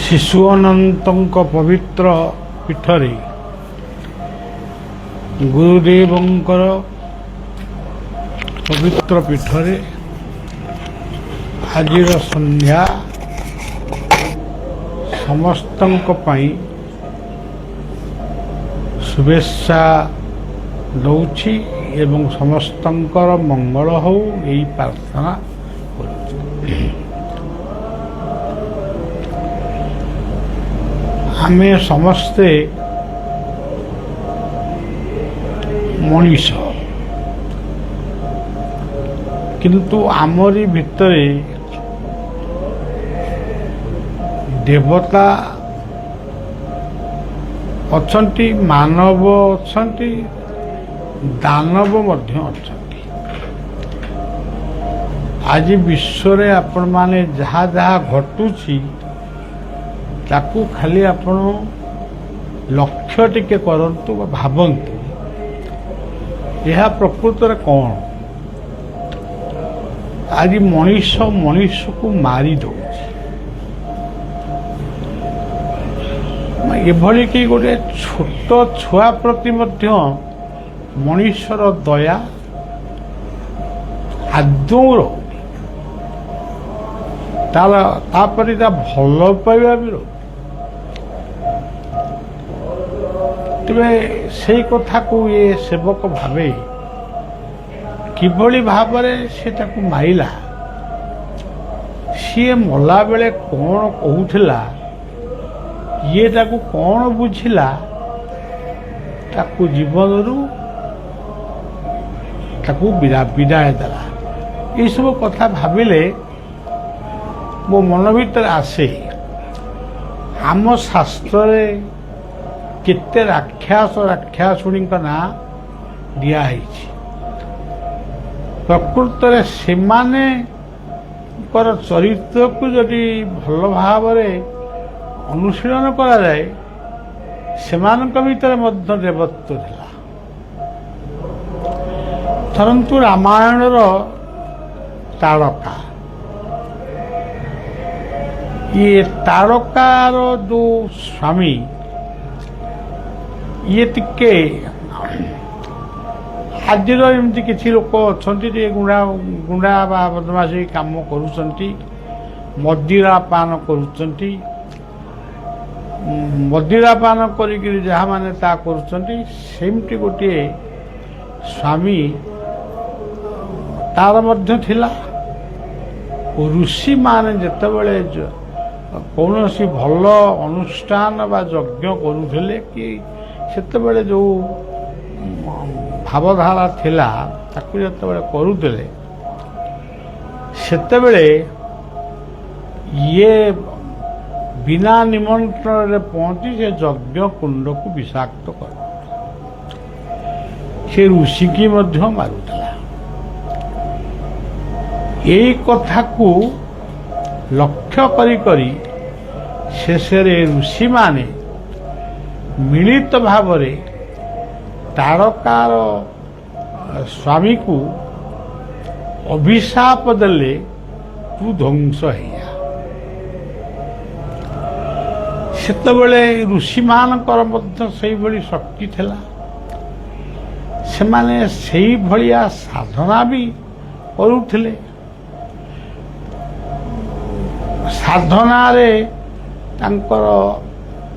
ଶିଶୁ ଅନନ୍ତଙ୍କ ପବିତ୍ର ପୀଠରେ ଗୁରୁଦେବଙ୍କର ପବିତ୍ର ପୀଠରେ ଆଜିର ସନ୍ଧ୍ୟା ସମସ୍ତଙ୍କ ପାଇଁ शुभेच्छा दौछि एवं समस्तंकर मंगल हो यही प्रार्थना आमे समस्ते मनीष किंतु आमरी भितरे देवता अच्छी मानव अच्छी दानव मध्य अच्छी आज विश्व रे आपण माने जहा जहा घटुची ताकू खाली आपण लक्ष्य टिके करंतु भावंतु यह प्रकृत रे कौन आज मनीष मनीष को मारी दो एभली कि गोटे छोट छुआ प्रति मध्य मनीषर दया आदौ तापर भल पाइबा भी तेरे से कथा को ये सेवक भावे किभली भावरे से ताकू माइला सी मला बेले कौन कहूला ये ताकू कौन बुझिला ताकू जीवन रु ताकू विदाय देला ये सब कथा भाविले मो मन भीतर आसे आम शास्त्र केते राक्षासुणी ना दिखाई प्रकृत सेमाने चरित्र को जदि भल भाव अनुशीलन करा जाए सेमानक भीतर मध्य देवत्व थिला परंतु रामायण तारका ये तारकार जो स्वामी ये टिके आज एमती किसी लोक अच्छा गुंडा गुंडा बदमाशी काम करुँच मदिरा पान करुँच मदिरा पान करी जहा माने ता करुँच गोटे स्वामी तार मध्य थिला ऋषि माने जेतेबेले कौन सी भल अनुष्ठान बा यज्ञ करुले कि सेतेबेले जो भावधारा थिला ताकू जेतेबेले करुले सेतेबेले ये बिना निमंत्रण रे पहुंची से यज्ञ कुंड को विषाक्त कर से ऋषि की मध्य मारुला यही कथा को लक्ष्य करी करी शेष ऋषि माने मिलित भावरे तारकार स्वामी को अभिशाप देले तू ध्वंस हैया सेतबेले ऋषि मानकर मध्य सेही भली शक्ति थिला सेमाने सेही भलिया साधना भी करुथिले साधना रे तांकर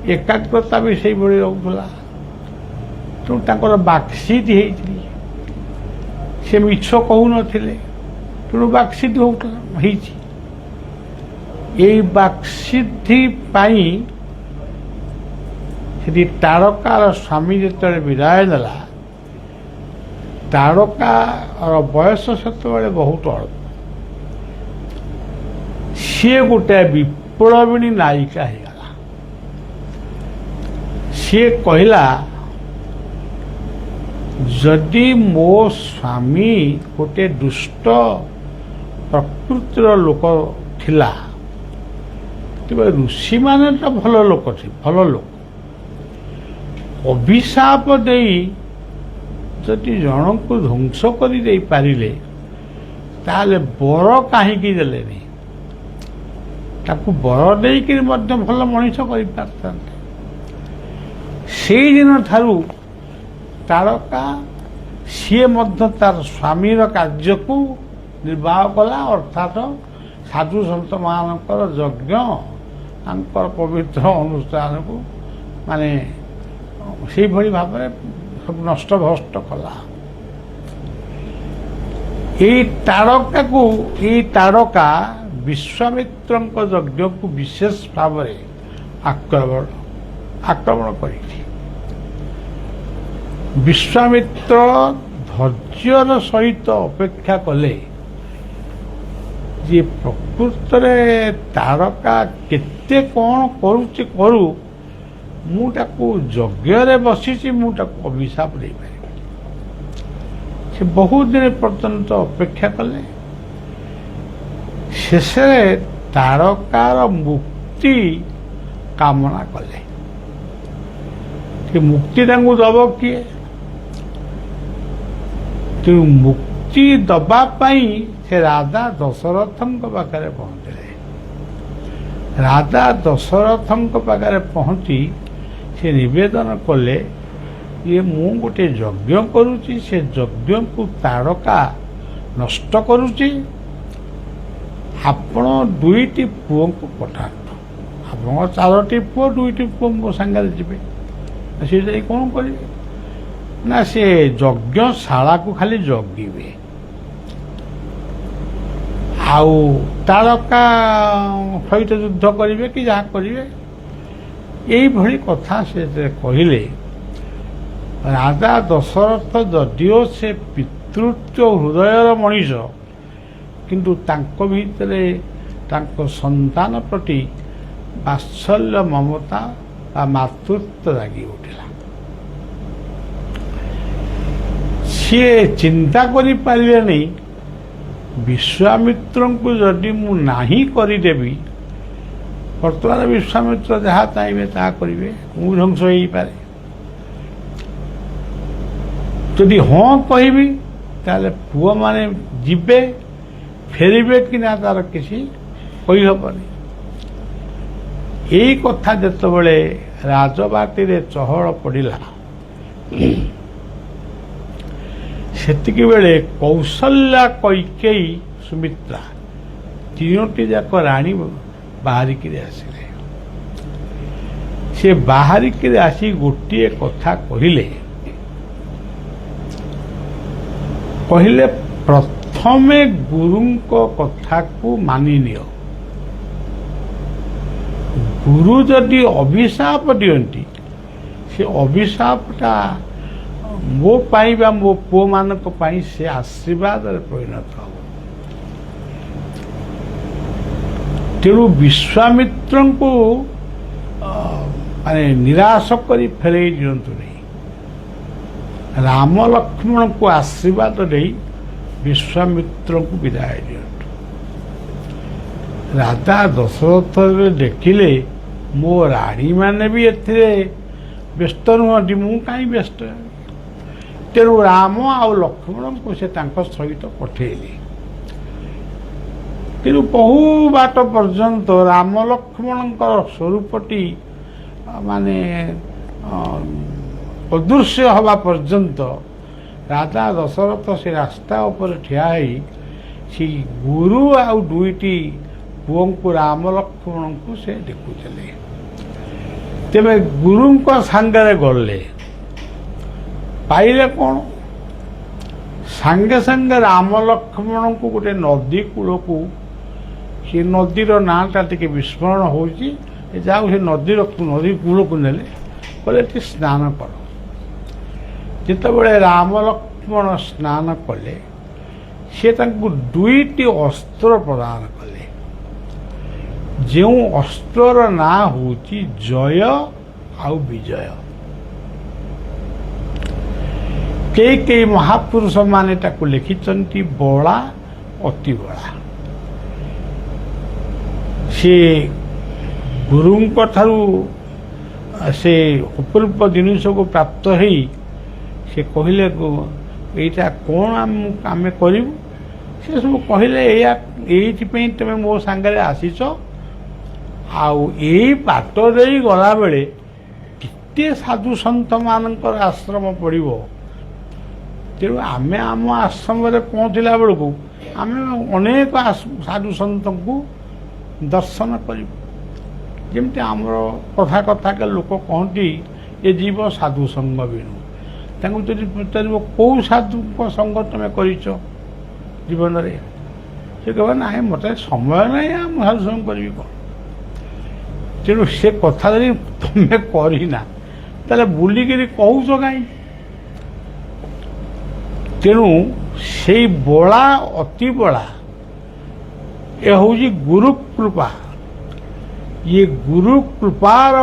एकाग्रता भी सेही भली रहउथला तो तांकर बाक्सिद्धि हेइथि से मिछ कहू नथिले तो बाक्सिद्धि होइछि एई बाक्सिद्धि पाई से तारकार स्वामी जिते विदाय देला तारकार बयस से बहुत अल्प सी गोटे विप्लविणी नायिका होगला सी कहला जदि मो स्वामी गोटे दुष्ट प्रकृतिर लोक थिला तेरे ऋषि माने तो भल लोक भल लोक अभिशाप देई जदि जन को ध्वंस कर पारे ताले बर कहीं देले ତାକୁ ବର ଦେଇକରି ମଧ୍ୟ ଭଲ ମଣିଷ କରିପାରିଥାନ୍ତେ। ସେଇଦିନ ଠାରୁ ତାରକା ସିଏ ମଧ୍ୟ ତାର ସ୍ୱାମୀର କାର୍ଯ୍ୟକୁ ନିର୍ବାହ କଲା, ଅର୍ଥାତ୍ ସାଧୁ ସନ୍ତମାନଙ୍କର ଯଜ୍ଞ ତାଙ୍କର ପବିତ୍ର ଅନୁଷ୍ଠାନକୁ ମାନେ ସେଇଭଳି ଭାବରେ ସବୁ ନଷ୍ଟଭ୍ରଷ୍ଟ କଲା। ଏଇ ତାରକା ବିଶ୍ୱାମିତ୍ରଙ୍କ ଯଜ୍ଞକୁ ବିଶେଷ ଭାବରେ ଆକ୍ରମଣ କରିଛି। ବିଶ୍ୱାମିତ୍ର ଧୈର୍ଯ୍ୟର ସହିତ ଅପେକ୍ଷା କଲେ ଯେ ପ୍ରକୃତରେ ତାରକା କେତେ କ'ଣ କରୁଛି କରୁ, ମୁଁ ତାକୁ ଯଜ୍ଞରେ ବସିଛି, ମୁଁ ତାକୁ ଅଭିଶାପ ଦେଇପାରିବି। ସେ ବହୁତ ଦିନ ପର୍ଯ୍ୟନ୍ତ ଅପେକ୍ଷା କଲେ। ଶେଷରେ ତାରକାର ମୁକ୍ତି କାମନା କଲେ। ସେ ମୁକ୍ତି ତାଙ୍କୁ ଦେବ କିଏ? ତେଣୁ ମୁକ୍ତି ଦେବା ପାଇଁ ସେ ରାଜା ଦଶରଥଙ୍କ ପାଖରେ ପହଞ୍ଚିଲେ। ରାଜା ଦଶରଥଙ୍କ ପାଖରେ ପହଞ୍ଚି ସେ ନିବେଦନ କଲେ ଯେ ମୁଁ ଗୋଟେ ଯଜ୍ଞ କରୁଛି, ସେ ଯଜ୍ଞକୁ ତାରକା ନଷ୍ଟ କରୁଛି, ଆପଣ 2ଟି ପୁଅଙ୍କୁ ପଠାନ୍ତୁ। ଆପଣଙ୍କ 4ଟି ପୁଅ, 2ଟି ପୁଅ ମୋ ସାଙ୍ଗରେ ଯିବେ। ସେ ଯାଇ କ'ଣ କରିବେ ନା ସେ ଯଜ୍ଞଶାଳାକୁ ଖାଲି ଜଗିବେ, ଆଉ ତାରକା ସହିତ ଯୁଦ୍ଧ କରିବେ କି ଯାହା କରିବେ, ଏଇଭଳି କଥା ସେ କହିଲେ। ରାଜା ଦଶରଥ ଯଦିଓ ସେ ପିତୃତ୍ୱ ହୃଦୟର ମଣିଷ, କିନ୍ତୁ ତାଙ୍କ ଭିତରେ ତାଙ୍କ ସନ୍ତାନ ପ୍ରତି ବାତ୍ସଲ୍ୟ ମମତା ବା ମାତୃତ୍ୱ ଜାଗି ଉଠିଲା। ସିଏ ଚିନ୍ତା କରିପାରିଲେନି ବିଶ୍ୱାମିତ୍ରଙ୍କୁ ଯଦି ମୁଁ ନାହିଁ କରିଦେବି, ବର୍ତ୍ତମାନ ବିଶ୍ୱାମିତ୍ର ଯାହା ଚାହିଁବେ ତାହା କରିବେ, ମୁଁ ଧ୍ୱଂସ ହେଇପାରେ। ଯଦି ହଁ କହିବି ତାହେଲେ ପୁଅମାନେ ଯିବେ, ଫେରିବେ କି ନା ତାର କିଛି କହିହେବନି। ଏଇ କଥା ଯେତେବେଳେ ରାଜବାଟୀରେ ଚହଳ ପଡ଼ିଲା, ସେତିକି ବେଳେ କୌଶଲ୍ୟା, କୈକେୟୀ, ସୁମିତ୍ରା 3ଟି ଯାକ ରାଣୀ ବାହାରିକିରି ଆସିଲେ। ସେ ବାହାରିକିରି ଆସି ଗୋଟିଏ କଥା କହିଲେ ପ୍ରଥମେ ଗୁରୁଙ୍କ କଥାକୁ ମାନିନିଅ। ଗୁରୁ ଯଦି ଅଭିଶାପ ଦିଅନ୍ତି, ସେ ଅଭିଶାପଟା ମୋ ପାଇଁ ବା ମୋ ପୁଅମାନଙ୍କ ପାଇଁ ସେ ଆଶୀର୍ବାଦରେ ପରିଣତ ହେବ। ତେଣୁ ବିଶ୍ୱାମିତ୍ରଙ୍କୁ ମାନେ ନିରାଶ କରି ଫେରେଇ ଦିଅନ୍ତୁ ନାହିଁ। ରାମ ଲକ୍ଷ୍ମଣଙ୍କୁ ଆଶୀର୍ବାଦ ଦେଇ ବିଶ୍ୱାମିତ୍ରଙ୍କୁ ବିଦାୟ ଦିଅନ୍ତୁ। ରାଜା ଦଶରଥ ଦେଖିଲେ ମୋ ରାଣୀମାନେ ବି ଏଥିରେ ବ୍ୟସ୍ତ ନୁହନ୍ତି, ମୁଁ କାହିଁ ବ୍ୟସ୍ତ ହେବି। ତେଣୁ ରାମ ଆଉ ଲକ୍ଷ୍ମଣଙ୍କୁ ସେ ତାଙ୍କ ସହିତ ପଠେଇଲେ। କିନ୍ତୁ ବହୁ ବାଟ ପର୍ଯ୍ୟନ୍ତ ରାମ ଲକ୍ଷ୍ମଣଙ୍କର ସ୍ୱରୂପଟି ମାନେ ଅଦୃଶ୍ୟ ହେବା ପର୍ଯ୍ୟନ୍ତ ରାଜା ଦଶରଥ ସେ ରାସ୍ତା ଉପରେ ଠିଆ ହେଇ ସେଇ ଗୁରୁ ଆଉ 2ଟି ପୁଅଙ୍କୁ ରାମ ଲକ୍ଷ୍ମଣଙ୍କୁ ସେ ଦେଖୁଥିଲେ। ତେବେ ଗୁରୁଙ୍କ ସାଙ୍ଗରେ ଗଲେ, ପାଇଲେ କ'ଣ? ସାଙ୍ଗେ ସାଙ୍ଗେ ରାମ ଲକ୍ଷ୍ମଣଙ୍କୁ ଗୋଟେ ନଦୀ କୂଳକୁ, ସେ ନଦୀର ନାଁଟା ଟିକେ ବିସ୍ମରଣ ହେଉଛି, ଯାହାକୁ ସେ ନଦୀ କୂଳକୁ ନେଲେ, କହିଲେ ଏଠି ସ୍ନାନ କର। ଯେତେବେଳେ ରାମ ଲକ୍ଷ୍ମଣ ସ୍ନାନ କଲେ, ସେ ତାଙ୍କୁ 2ଟି ଅସ୍ତ୍ର ପ୍ରଦାନ କଲେ। ଯେଉଁ ଅସ୍ତ୍ରର ନାଁ ହେଉଛି ଜୟ ଆଉ ବିଜୟ। କେହି ମହାପୁରୁଷ ମାନେ ତାକୁ ଲେଖିଛନ୍ତି ବଳା ଅତିବଳା। ସେ ଗୁରୁଙ୍କ ଠାରୁ ସେ ଅପୂର୍ବ ଜିନିଷକୁ ପ୍ରାପ୍ତ ହେଇ ସେ କହିଲେ ଏଇଟା କ'ଣ ଆମେ କରିବୁ? ସେ ସବୁ କହିଲେ ଏଇଥିପାଇଁ ତୁମେ ମୋ ସାଙ୍ଗରେ ଆସିଛ, ଆଉ ଏଇ ବାଟ ଦେଇ ଗଲାବେଳେ କେତେ ସାଧୁ ସନ୍ଥମାନଙ୍କର ଆଶ୍ରମ ପଡ଼ିବ। ତେଣୁ ଆମେ ଆମ ଆଶ୍ରମରେ ପହଞ୍ଚିଲା ବେଳକୁ ଆମେ ଅନେକ ସାଧୁ ସନ୍ଥଙ୍କୁ ଦର୍ଶନ କରିବୁ। ଯେମିତି ଆମର କଥାକେ ଲୋକ କହନ୍ତି ଏ ଜୀବ ସାଧୁ ସଙ୍ଗ ବିଣୁ। ତାଙ୍କୁ ଯଦି ପଚାରିବ କେଉଁ ସାଧୁଙ୍କ ସଙ୍ଗ ତୁମେ କରିଛ ଜୀବନରେ, ସେ କହିବ ନାହିଁ ମୋତେ ସମୟ ନାହିଁ, ମୁଁ ସାଧୁ ସଙ୍ଗ କରିବି କ'ଣ। ତେଣୁ ସେ କଥା ଯଦି ତୁମେ କରିନା ତାହେଲେ ବୁଲିକିରି କହୁଛ କାହିଁକି। ତେଣୁ ସେଇ ବଳା ଅତି ବଳା ଏ ହେଉଛି ଗୁରୁ କୃପା। ଇଏ ଗୁରୁ କୃପାର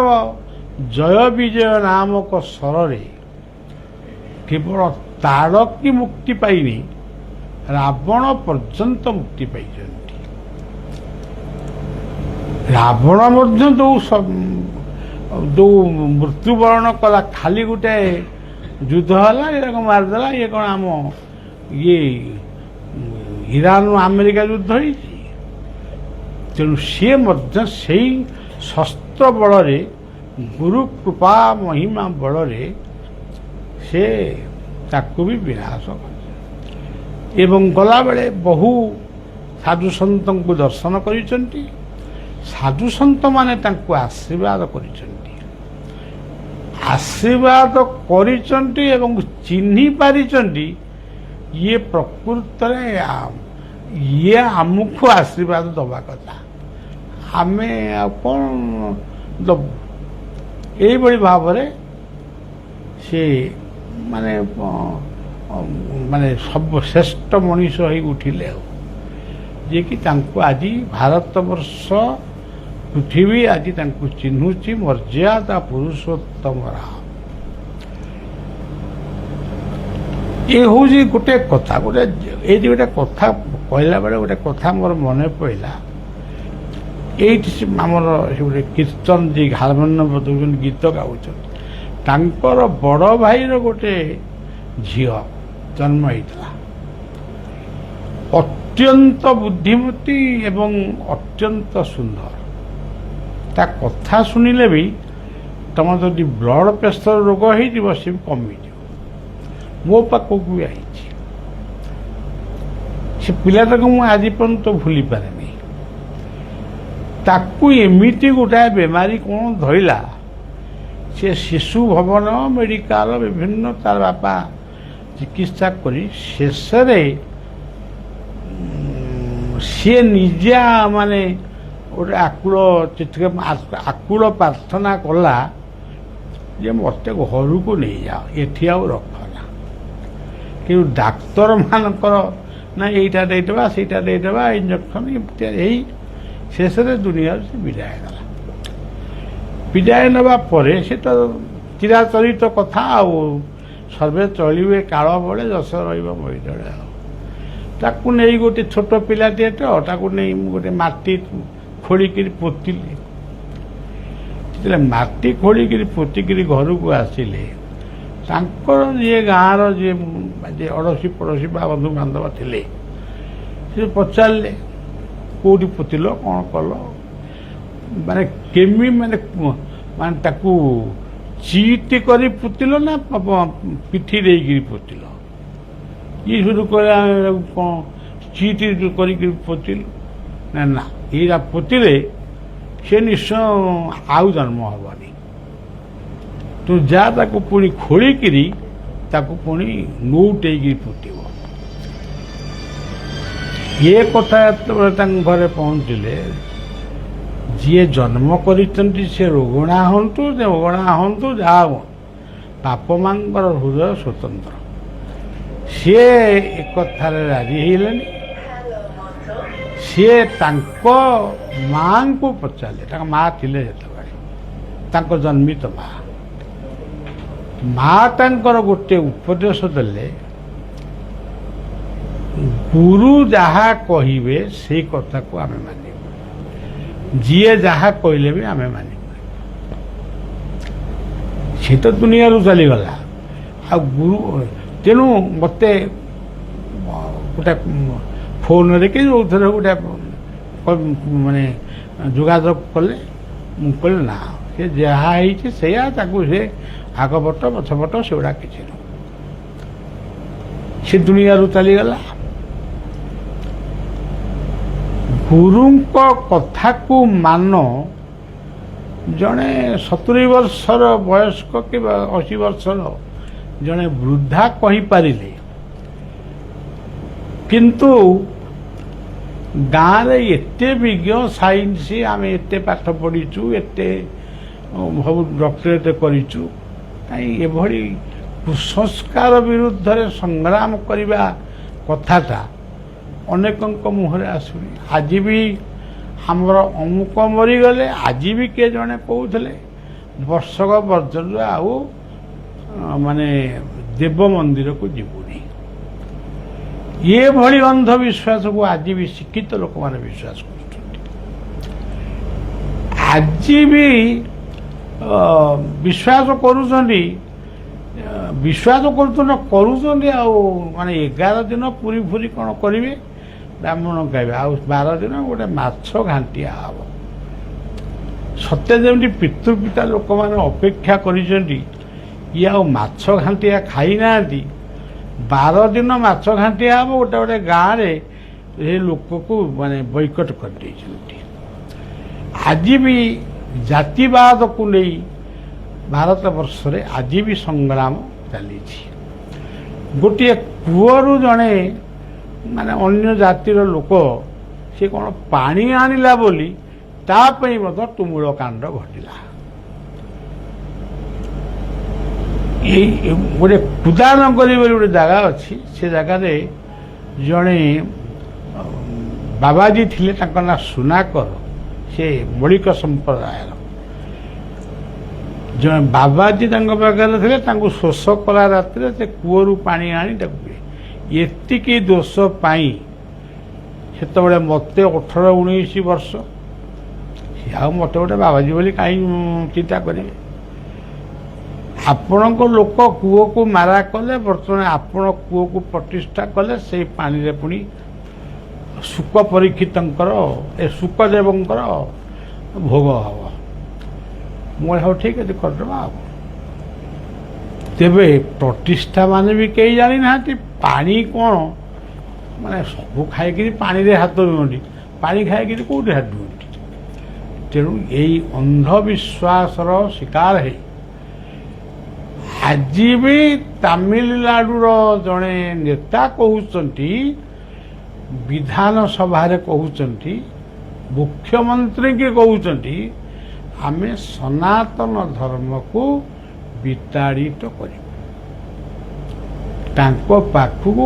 ଜୟ ବିଜୟ ନାମକ ସ୍ୱରରେ କେବଳ ତାଡ଼କୀ ମୁକ୍ତି ପାଇନି, ରାବଣ ପର୍ଯ୍ୟନ୍ତ ମୁକ୍ତି ପାଇଛନ୍ତି। ରାବଣ ମଧ୍ୟ ଯେଉଁ ମୃତ୍ୟୁବରଣ କଲା, ଖାଲି ଗୋଟେ ଯୁଦ୍ଧ ହେଲା, ଇଏ ମାରିଦେଲା, ଇଏ କ'ଣ ଆମ ଇଏ ଇରାନ ଆମେରିକା ଯୁଦ୍ଧ ହେଇଛି। ତେଣୁ ସିଏ ମଧ୍ୟ ସେଇ ଶସ୍ତ୍ର ବଳରେ, ଗୁରୁ କୃପା ମହିମା ବଳରେ ସେ ତାକୁ ବି ବିନାଶ କଲେ। ଏବଂ ଗଲାବେଳେ ବହୁ ସାଧୁସନ୍ଥଙ୍କୁ ଦର୍ଶନ କରିଛନ୍ତି। ସାଧୁସନ୍ଥମାନେ ତାଙ୍କୁ ଆଶୀର୍ବାଦ କରିଛନ୍ତି, ଆଶୀର୍ବାଦ କରିଛନ୍ତି ଏବଂ ଚିହ୍ନି ପାରିଛନ୍ତି ଇଏ ପ୍ରକୃତରେ ଇଏ ଆମକୁ ଆଶୀର୍ବାଦ ଦେବା କଥା, ଆମେ ଆଉ କ'ଣ ଦେବୁ। ଏଇଭଳି ଭାବରେ ସେ ମାନେ ସର୍ବଶ୍ରେଷ୍ଠ ମଣିଷ ହୋଇ ଉଠିଲେ, ଆଉ ଯିଏକି ତାଙ୍କୁ ଆଜି ଭାରତବର୍ଷ ପୃଥିବୀ ଆଜି ତାଙ୍କୁ ଚିହ୍ନୁଛି ମର୍ଯ୍ୟାଦା ପୁରୁଷୋତ୍ତମ ରାମ। ଏ ହେଉଛି ଗୋଟେ କଥା। ଏଇଠି ଗୋଟେ କଥା କହିଲା ବେଳେ ଗୋଟେ କଥା ମୋର ମନେ ପଡ଼ିଲା। ଏଇଠି ଆମର ଗୋଟେ କୀର୍ତ୍ତନ ଯିଏ ହାରମୋନିୟମ ବଜାଉଛନ୍ତି, ଗୀତ ଗାଉଛନ୍ତି, ତାଙ୍କର ବଡ଼ ଭାଇର ଗୋଟେ ଝିଅ ଜନ୍ମ ହେଇଥିଲା। ଅତ୍ୟନ୍ତ ବୁଦ୍ଧିମତୀ ଏବଂ ଅତ୍ୟନ୍ତ ସୁନ୍ଦର। ତା କଥା ଶୁଣିଲେ ବି ତମର ଯଦି ବ୍ଲଡ଼ ପ୍ରେସର ରୋଗ ହେଇଯିବ ସେ ବି କମିଯିବ। ମୋ ପାଖକୁ ବି ଆସିଛି। ସେ ପିଲାଟାକୁ ମୁଁ ଆଜି ପର୍ଯ୍ୟନ୍ତ ଭୁଲି ପାରେନି। ତାକୁ ଏମିତି ଗୋଟାଏ ବେମାରୀ କ'ଣ ଧଇଲା, ସେ ଶିଶୁ ଭବନ ମେଡ଼ିକାଲ ବିଭିନ୍ନ ତାର ବାପା ଚିକିତ୍ସା କରି ଶେଷରେ ସିଏ ନିଜେ ମାନେ ଗୋଟେ ଆକୁଳ ପ୍ରାର୍ଥନା କଲା ଯେ ମୋତେ ଘରକୁ ନେଇଯାଅ, ଏଠି ଆଉ ରଖନା। କିନ୍ତୁ ଡାକ୍ତରମାନଙ୍କର ନା ଏଇଟା ଦେଇଦେବା ସେଇଟା ଦେଇଦେବା, ଇଞ୍ଜେକ୍ସନ ଏଇ ଶେଷରେ ଦୁନିଆରୁ ସେ ବିଦାୟ ନେଲା। ବିଦାୟ ନେବା ପରେ ସେ ତ ଚିରାଚରିତ କଥା, ଆଉ ସର୍ବେ ଚଳିବେ କାଳ ବଳେ ଯଶ ରହିବ ମହିଦଳେ। ଆଉ ତାକୁ ନେଇ ଗୋଟେ ଛୋଟ ପିଲାଟିଏ ତ, ତାକୁ ନେଇ ମୁଁ ଗୋଟେ ମାଟି ଖୋଳିକିରି ପୋତିଲି। ଯେତେବେଳେ ମାଟି ଖୋଳିକିରି ପୋତିକିରି ଘରକୁ ଆସିଲେ, ତାଙ୍କର ଯିଏ ଗାଁର ଯିଏ ଅଡ଼ୋଶୀ ପଡ଼ୋଶୀ ବା ବନ୍ଧୁବାନ୍ଧବ ଥିଲେ, ସେ ପଚାରିଲେ କେଉଁଠି ପୋତିଲ, କ'ଣ କଲ, ମାନେ ମାନେ ତାକୁ ଚିଇଟି କରି ପୋତିଲ ନା ପିଠି ଦେଇକିରି ପୋତିଲ। ଇଏ ସବୁ କହିଲେ କ'ଣ ଚିଇଟି କରିକିରି ପୋତିଲୁ। ନା ଏଇଟା ପୋତିଲେ ସେ ନିଶ୍ଚୟ ଆଉ ଜନ୍ମ ହେବନି। ତୁ ଯା ତାକୁ ପୁଣି ଖୋଳିକିରି ତାକୁ ପୁଣି ନଉଟେଇକିରି ପୋତିବ। ଏ କଥା ଯେତେବେଳେ ତାଙ୍କ ଘରେ ପହଞ୍ଚିଲେ, ଯିଏ ଜନ୍ମ କରିଛନ୍ତି ସେ ରୋଗଣା ହୁଅନ୍ତୁ ଯାହା ହୁଅନ୍ତୁ, ବାପ ମାଙ୍କର ହୃଦୟ ସ୍ୱତନ୍ତ୍ର। ସିଏ ଏ କଥାରେ ରାଜି ହେଇଲେନି। ସିଏ ତାଙ୍କ ମାଙ୍କୁ ପଚାରିଲେ, ତାଙ୍କ ମା ଥିଲେ ଯେତେବେଳେ, ତାଙ୍କ ଜନ୍ମିତ ମା ତାଙ୍କର ଗୋଟେ ଉପଦେଶ ଦେଲେ, ଗୁରୁ ଯାହା କହିବେ ସେଇ କଥାକୁ ଆମେ ମାନିବୁ, ଯିଏ ଯାହା କହିଲେ ବି ଆମେ ମାନିବୁ। ସେ ତ ଦୁନିଆରୁ ଚାଲିଗଲା, ଆଉ ଗୁରୁ ତେଣୁ ମୋତେ ଗୋଟେ ଫୋନରେ କି ଯେଉଁଥିରେ ଗୋଟେ ମାନେ ଯୋଗାଯୋଗ କଲେ, ମୁଁ କହିଲି ନା, ସେ ଯାହା ହେଇଛି ସେଇଆ, ତାକୁ ସେ ଆଗପଟ ପଛପଟ ସେଗୁଡ଼ା କିଛି ନୁହଁ। ସେ ଦୁନିଆରୁ ଚାଲିଗଲା। ଗୁରୁଙ୍କ କଥାକୁ ମାନ। ଜଣେ 70 ବର୍ଷର ବୟସ୍କ କିମ୍ବା 80 ବର୍ଷର ଜଣେ ବୃଦ୍ଧା କହିପାରିଲେ, କିନ୍ତୁ ଗାଁରେ ଏତେ ବିଜ୍ଞ ସାଇନ୍ସ, ଆମେ ଏତେ ପାଠ ପଢ଼ିଛୁ, ଏତେ ସବୁ ଡକ୍ଟରେଟ୍ କରିଛୁ, କାହିଁ ଏଭଳି କୁସଂସ୍କାର ବିରୁଦ୍ଧରେ ସଂଗ୍ରାମ କରିବା କଥାଟା ଅନେକଙ୍କ ମୁହଁରେ ଆସୁନି। ଆଜି ବି ଆମର ଅମୁକ ମରିଗଲେ, ଆଜି ବି କିଏ ଜଣେ କହୁଥିଲେ ବର୍ଷକ ପର୍ଯ୍ୟନ୍ତ ଆଉ ମାନେ ଦେବ ମନ୍ଦିରକୁ ଯିବୁନି। ଏଭଳି ଅନ୍ଧବିଶ୍ୱାସକୁ ଆଜି ବି ଶିକ୍ଷିତ ଲୋକମାନେ ବିଶ୍ୱାସ କରୁଛନ୍ତି। ଆଜି ବି ବିଶ୍ୱାସ କରୁଛନ୍ତି, କରୁଛନ୍ତି ଆଉ ମାନେ 11 ଦିନ ପୁରୀ ଫୁରି କ'ଣ କରିବେ, ବ୍ରାହ୍ମଣ ଖାଇବେ, ଆଉ 12 ଦିନ ଗୋଟେ ମାଛ ଘାଣ୍ଟିଆ ହବ। ସତେ ଯେମିତି ପିତୃପିତା ଲୋକମାନେ ଅପେକ୍ଷା କରିଛନ୍ତି, ଇଏ ଆଉ ମାଛ ଘାଣ୍ଟିଆ ଖାଇନାହାନ୍ତି, 12 ଦିନ ମାଛ ଘାଣ୍ଟିଆ ହବ। ଗୋଟେ ଗାଁରେ ଏ ଲୋକକୁ ମାନେ ବୈକଟ କରିଦେଇଛନ୍ତି। ଆଜି ବି ଜାତିବାଦକୁ ନେଇ ଭାରତ ବର୍ଷରେ ଆଜି ବି ସଂଗ୍ରାମ ଚାଲିଛି। ଗୋଟିଏ କୂଅରୁ ଜଣେ ମାନେ ଅନ୍ୟ ଜାତିର ଲୋକ ସେ କ'ଣ ପାଣି ଆଣିଲା ବୋଲି ତା ପାଇଁ ମଧ୍ୟ ତୁମୁଳ କାଣ୍ଡ ଘଟିଲା। ଏଇ ଗୋଟେ କୁଦାନଗରୀ ବୋଲି ଗୋଟେ ଜାଗା ଅଛି, ସେ ଜାଗାରେ ଜଣେ ବାବାଜୀ ଥିଲେ, ତାଙ୍କ ନାଁ ସୁନାକର, ସେ ମୌଳିକ ସମ୍ପ୍ରଦାୟର ଜଣେ ବାବାଜୀ ତାଙ୍କ ପାଖରେ ଥିଲେ। ତାଙ୍କୁ ଶୋଷ କଲା ରାତିରେ, ସେ କୂଅରୁ ପାଣି ଆଣି ତାକୁ ପିଏ। ଏତିକି ଦୋଷ ପାଇଁ ସେତେବେଳେ ମୋତେ 18-19 ବର୍ଷ, ସେ ଆଉ ମୋତେ ଗୋଟେ ବାବାଜୀ ବୋଲି କାହିଁ ଚିନ୍ତା କରିବେ। ଆପଣଙ୍କ ଲୋକ କୂଅକୁ ମାରା କଲେ, ବର୍ତ୍ତମାନ ଆପଣ କୂଅକୁ ପ୍ରତିଷ୍ଠା କଲେ, ସେଇ ପାଣିରେ ପୁଣି ଶୁକ ପରୀକ୍ଷିତଙ୍କର ଶୁକଦେବଙ୍କର ଭୋଗ ହବ। ମୁଁ ହଉ ଠିକ୍ ଅଛି, କରିଦେବା। ଆଉ ତେବେ ପ୍ରତିଷ୍ଠା ମାନେ ବି କେହି ଜାଣିନାହାନ୍ତି ପାଣି କ'ଣ, ମାନେ ସବୁ ଖାଇକିରି ପାଣିରେ ହାତ ଧୁଅନ୍ତି, ପାଣି ଖାଇକିରି କେଉଁଠି ହାତ ଧୁଅନ୍ତି। ତେଣୁ ଏଇ ଅନ୍ଧବିଶ୍ୱାସର ଶିକାର ହେଇ ଆଜି ବି ତାମିଲନାଡୁର ଜଣେ ନେତା କହୁଛନ୍ତି, ବିଧାନସଭାରେ କହୁଛନ୍ତି, ମୁଖ୍ୟମନ୍ତ୍ରୀଙ୍କୁ କହୁଛନ୍ତି, ଆମେ ସନାତନ ଧର୍ମକୁ ବିତାଡ଼ିତ କରିବୁ। ତାଙ୍କ ପାଖକୁ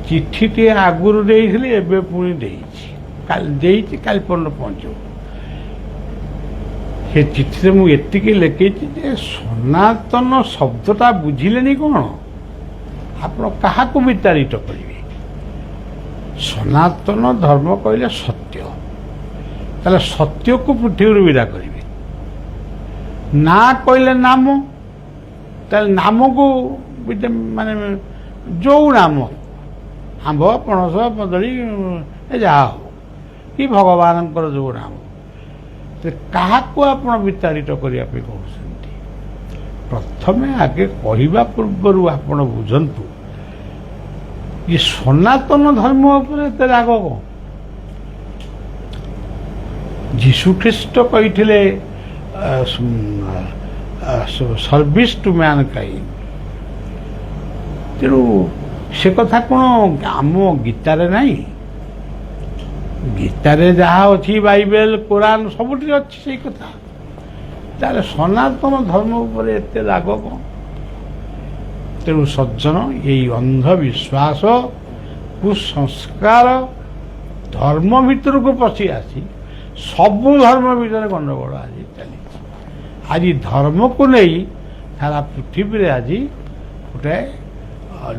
ଚିଠିଟିଏ ଆଗରୁ ଦେଇଥିଲି, ଏବେ ପୁଣି ଦେଇଛି, କାଲି ପର୍ଯ୍ୟନ୍ତ ପହଞ୍ଚିବ। ସେ ଚିଠିରେ ମୁଁ ଏତିକି ଲେଖିଛି ଯେ ସନାତନ ଶବ୍ଦଟା ବୁଝିଲେନି କ'ଣ, ଆପଣ କାହାକୁ ବିତାଡ଼ିତ କରିବେ? ସନାତନ ଧର୍ମ କହିଲେ ସତ୍ୟ, ତାହେଲେ ସତ୍ୟକୁ ପୃଥିବୀରୁ ବିଦା କରିବେ। ନା କହିଲେ ନାମ, ତାହେଲେ ନାମକୁ ମାନେ ଯୋଉ ନାମ, ଆମ୍ବ, ପଣସ, କଦଳୀ, ଯାହା ହଉ, କି ଭଗବାନଙ୍କର ଯୋଉ ନାମ, କାହାକୁ ଆପଣ ବିତାଡ଼ିତ କରିବା ପାଇଁ କହୁଛନ୍ତି? ପ୍ରଥମେ ଆଗେ କହିବା ପୂର୍ବରୁ ଆପଣ ବୁଝନ୍ତୁ, ଏ ସନାତନ ଧର୍ମ ଉପରେ ଏତେ ରାଗ କ'ଣ? ଯୀଶୁଖ୍ରୀଷ୍ଟ କହିଥିଲେ ସର୍ଭିସ୍ ଟୁ ମ୍ୟାନକାଇଣ୍ଡ। ତେଣୁ ସେ କଥା କ'ଣ ଆମ ଗୀତାରେ ନାହିଁ? ଗୀତାରେ ଯାହା ଅଛି, ବାଇବେଲ, କୋରାନ, ସବୁଠି ଅଛି ସେଇ କଥା। ତାହେଲେ ସନାତନ ଧର୍ମ ଉପରେ ଏତେ ରାଗ କ'ଣ? ତେଣୁ ସଜ୍ଜନ, ଏଇ ଅନ୍ଧବିଶ୍ୱାସ କୁସଂସ୍କାର ଧର୍ମ ଭିତରକୁ ପଶି ଆସି ସବୁ ଧର୍ମ ଭିତରେ ଗଣ୍ଡଗୋଳ ଆଜି ଚାଲିଛି। ଆଜି ଧର୍ମକୁ ନେଇ ସାରା ପୃଥିବୀରେ ଆଜି ଗୋଟେ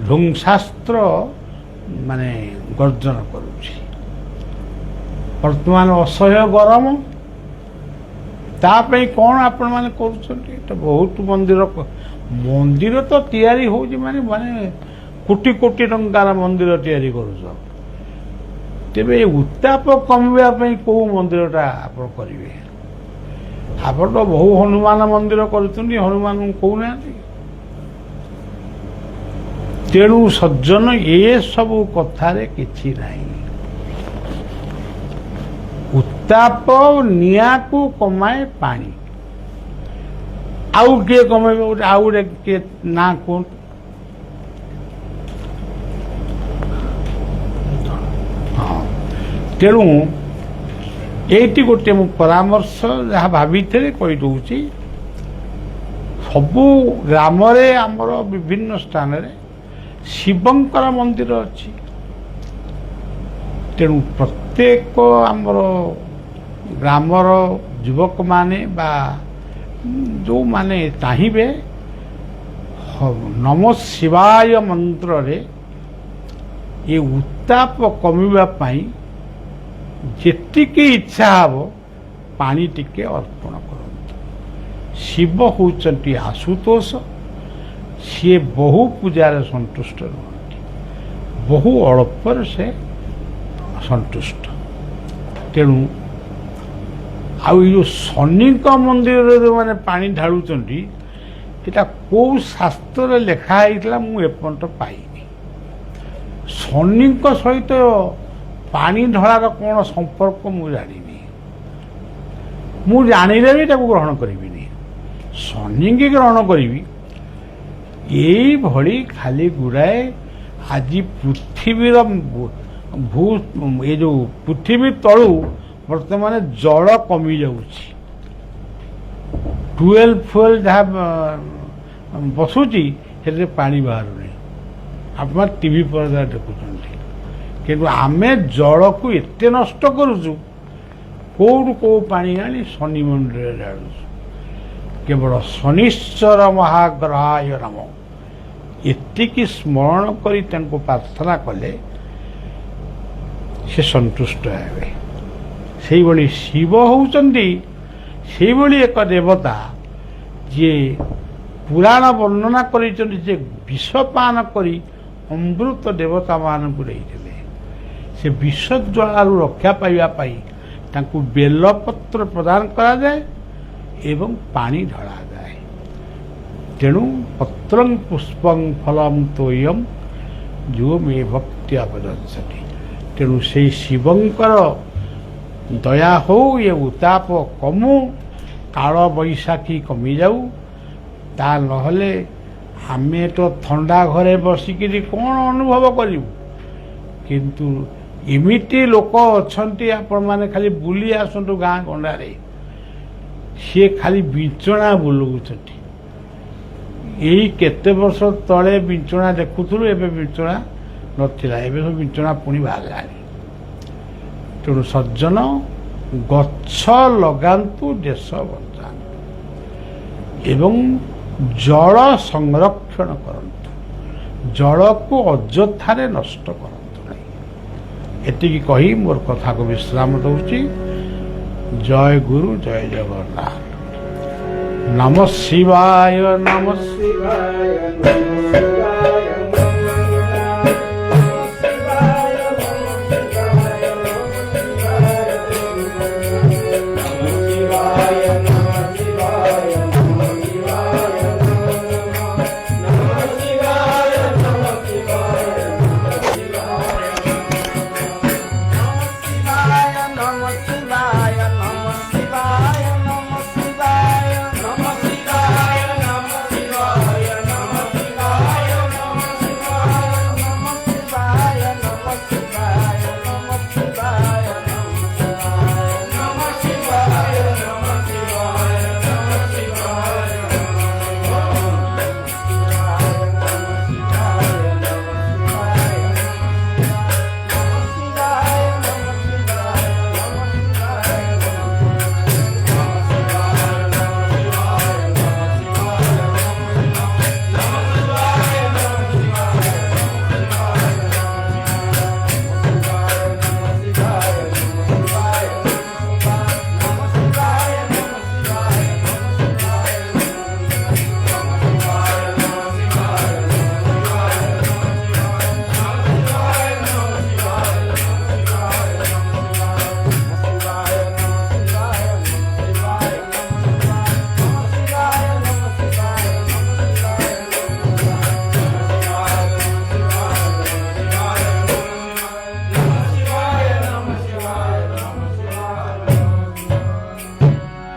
ଧ୍ୱଂସାସ୍ତ୍ର ମାନେ ଗର୍ଜନ କରୁଛି। ବର୍ତ୍ତମାନ ଅସହ୍ୟ ଗରମ, ତା ପାଇଁ କ'ଣ ଆପଣମାନେ କରୁଛନ୍ତି? ଏଟା ବହୁତ ମନ୍ଦିର ତ ତିଆରି ହେଉଛି, ମାନେ କୋଟି କୋଟି ଟଙ୍କାର ମନ୍ଦିର ତିଆରି କରୁଛ। ତେବେ ଏ ଉତ୍ତାପ କମିବା ପାଇଁ କେଉଁ ମନ୍ଦିରଟା ଆପଣ କରିବେ? ଆପଣ ତ ବହୁ ହନୁମାନ ମନ୍ଦିର କରୁଛନ୍ତି, ହନୁମାନଙ୍କୁ କହୁନାହାନ୍ତି। ତେଣୁ ସଜ୍ଜନ ଏସବୁ କଥାରେ କିଛି ନାହିଁ। ଉତ୍ତାପ ନିଆଁକୁ କମାଏ ପାଣି। ଆଉ କିଏ କମେଇବ? ଆଉ ଗୋଟେ କିଏ ନା କୁହନ୍ତୁ? ହଁ, ତେଣୁ ଏଇଠି ଗୋଟିଏ ମୁଁ ପରାମର୍ଶ ଯାହା ଭାବିଥିଲି କହିଦେଉଛି। ସବୁ ଗ୍ରାମରେ ଆମର ବିଭିନ୍ନ ସ୍ଥାନରେ ଶିବଙ୍କର ମନ୍ଦିର ଅଛି। ତେଣୁ ପ୍ରତ୍ୟେକ ଆମର ଗ୍ରାମର ଯୁବକମାନେ ବା ଯେଉଁମାନେ ଚାହିଁବେ ନମ ଶିବାୟ ମନ୍ତ୍ରରେ ଏ ଉତ୍ତାପ କମିବା ପାଇଁ ଯେତିକି ଇଚ୍ଛା ହେବ ପାଣି ଟିକେ ଅର୍ପଣ କରନ୍ତୁ। ଶିବ ହେଉଛନ୍ତି ଆଶୁତୋଷ। ସିଏ ବହୁ ପୂଜାରେ ସନ୍ତୁଷ୍ଟ ରୁହନ୍ତି, ବହୁ ଅଳ୍ପରେ ସେ ସନ୍ତୁଷ୍ଟ। ତେଣୁ ଆଉ ଏଇ ଯେଉଁ ଶନିଙ୍କ ମନ୍ଦିରରେ ଯେଉଁମାନେ ପାଣି ଢାଳୁଛନ୍ତି, ଏଟା କେଉଁ ଶାସ୍ତ୍ରରେ ଲେଖା ହେଇଥିଲା ମୁଁ ଏପର୍ଯ୍ୟନ୍ତ ପାଇନି। ଶନିଙ୍କ ସହିତ ପାଣି ଢଳାର କ'ଣ ସମ୍ପର୍କ ମୁଁ ଜାଣିନି। ମୁଁ ଜାଣିଲେ ବି ତାକୁ ଗ୍ରହଣ କରିବିନି। ଶନିକି ଗ୍ରହଣ କରିବି। ଏଇଭଳି ଖାଲି ଗୁଡ଼ାଏ ଆଜି ପୃଥିବୀର ଏ ଯେଉଁ ପୃଥିବୀ ତଳୁ ବର୍ତ୍ତମାନ ଜଳ କମି ଯାଉଛି। ଟୁଏଲ୍ ଫୁଏଲ୍ ଯାହା ବସୁଛି ସେଥିରେ ପାଣି ବାହାରୁନି। ଆପଣ ଟିଭି ପରଦା ଦେଖୁଛନ୍ତି। କିନ୍ତୁ ଆମେ ଜଳକୁ ଏତେ ନଷ୍ଟ କରୁଛୁ, କୋଉଠୁ କୋଉ ପାଣି ଆଣି ଶନି ମନ୍ଦିରରେ ଢାଳୁଛୁ। କେବଳ ଶନିଶ୍ଚର ମହାଗ୍ରହାୟ ନମ ଏତିକି ସ୍ମରଣ କରି ତାଙ୍କୁ ପ୍ରାର୍ଥନା କଲେ ସେ ସନ୍ତୁଷ୍ଟ ହେବେ। ସେଇଭଳି ଶିବ ହେଉଛନ୍ତି ସେଇଭଳି ଏକ ଦେବତା ଯିଏ ପୁରାଣ ବର୍ଣ୍ଣନା କରିଛନ୍ତି ଯେ ବିଷପାନ କରି ଅମୃତ ଦେବତାମାନଙ୍କୁ ଦେଇଥିଲେ। ସେ ବିଷ ଜ୍ୱାଳାରୁ ରକ୍ଷା ପାଇବା ପାଇଁ ତାଙ୍କୁ ବେଲପତ୍ର ପ୍ରଦାନ କରାଯାଏ ଏବଂ ପାଣି ଢଳାଯାଏ। ତେଣୁ ପତ୍ରଂ ପୁଷ୍ପଂ ଫଲଂ ତୋୟମ୍ ଯୋ ମେ ଭକ୍ତି ଅବଦର୍ଶତି। ତେଣୁ ସେଇ ଶିବଙ୍କର ଦୟା ହଉ, ଏ ଉତ୍ତାପ କମୁ, କାଳ ବୈଶାଖୀ କମିଯାଉ। ତା ନହେଲେ ଆମେ ତ ଥଣ୍ଡା ଘରେ ବସିକିରି କ'ଣ ଅନୁଭବ କରିବୁ। କିନ୍ତୁ ଏମିତି ଲୋକ ଅଛନ୍ତି, ଆପଣମାନେ ଖାଲି ବୁଲି ଆସନ୍ତୁ ଗାଁ ଗଣ୍ଡାରେ, ସିଏ ଖାଲି ବିଞ୍ଚଣା ବୁଲଉଛନ୍ତି। ଏଇ କେତେ ବର୍ଷ ତଳେ ବିଞ୍ଚଣା ଦେଖୁଥିଲୁ, ଏବେ ବିଞ୍ଚଣା ନଥିଲା, ଏବେ ସବୁ ବିଞ୍ଚଣା ପୁଣି ବାହାରିଲାଣି। ତେଣୁ ସଜ୍ଜନ ଗଛ ଲଗାନ୍ତୁ, ଦେଶ ବଞ୍ଚାନ୍ତୁ ଏବଂ ଜଳ ସଂରକ୍ଷଣ କରନ୍ତୁ। ଜଳକୁ ଅଯଥାରେ ନଷ୍ଟ କରନ୍ତୁ ନାହିଁ। ଏତିକି କହି ମୋର କଥାକୁ ବିଶ୍ରାମ ଦେଉଛି। ଜୟ ଗୁରୁ, ଜୟ ଜଗନ୍ନାଥ। ନମ ଶିବାୟ, ନମ ଶିବାୟ।